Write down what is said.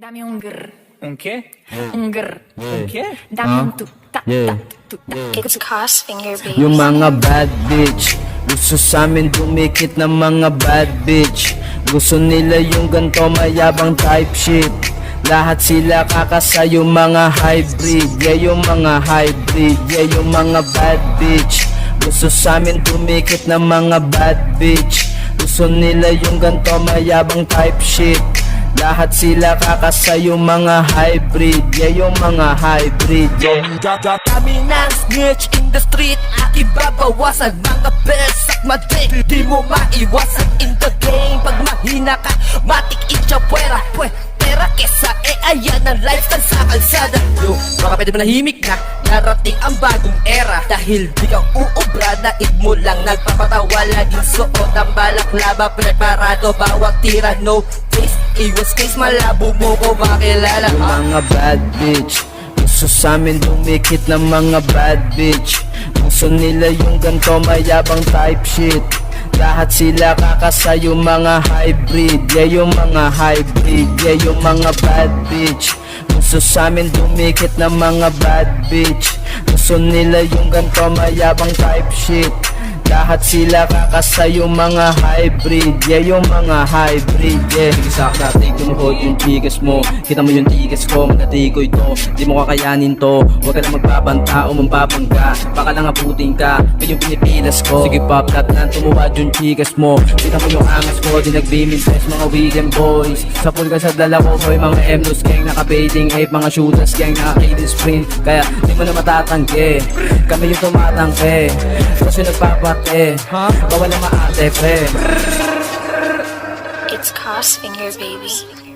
Dami un grr, Un che? un grr. Un che? Dami un tu, ta, Yeah. ta, tu, ta. It's Cos Finger Baby. Yung mga bad bitch gusto sa amin dumikit ng mga bad bitch. Gusto nila yung ganto mayabang type shit. Lahat sila kakasa yung mga hybrid. Yeah, yung mga hybrid. Yeah, yung mga bad bitch gusto sa amin dumikit ng mga bad bitch. Gusto nila yung ganto mayabang type shit. Lahat sila kakasa yung mga hybrid. Yeah, yung mga hybrid. Yeah. Kami ng snitch in the street at ibabawasan mga besak matik. Di mo maiwasan in the game. Pag mahina ka, matik itchapwera. Pera kesa ayan ang lifestyle sa kalsada. Yo, baka pwede manahimik na. Darating ang bagong era. Dahil di ka uubra, naig mo lang nagpapatawa. Laging suot ang balaklava, preparado bawat tira. No face, iwas case, malabo mo ko makilala. Yung mga bad bitch gusto sa amin dumikit ng mga bad bitch. Gusto nila yung ganto mayabang type shit. Lahat sila kakasa yung mga hybrid. Yeah, yung mga hybrid. Yeah, yung mga bad bitch gusto sa amin dumikit ng mga bad bitch. Gusto nila yung ganto mayabang type shit. Lahat sila kakasa yung mga hybrid. Yeah, yung mga hybrid. Yeah. Sige sa katig, tumuhod yung chigas mo. Kita mo yung tigas ko, magkatikoy to. Di mo kakayanin to. Huwag ka lang magbabanta o mambabangga. Baka lang abutin ka, yun yung pinipilas ko. Sige pop, cut na tumuhod yung chigas mo. Kita mo yung angas ko, di nagbimintes mga weekend boys. Sa pool ka sa dala ko, boy, mga M-Nos gang. Naka-baiting ape, mga shooters gang. Naka-killing sprint, kaya di mo na matatangke. Kami yung tumatangke, kasi nagpapate. Bawal na maate, pre. It's Cos Finger Baby.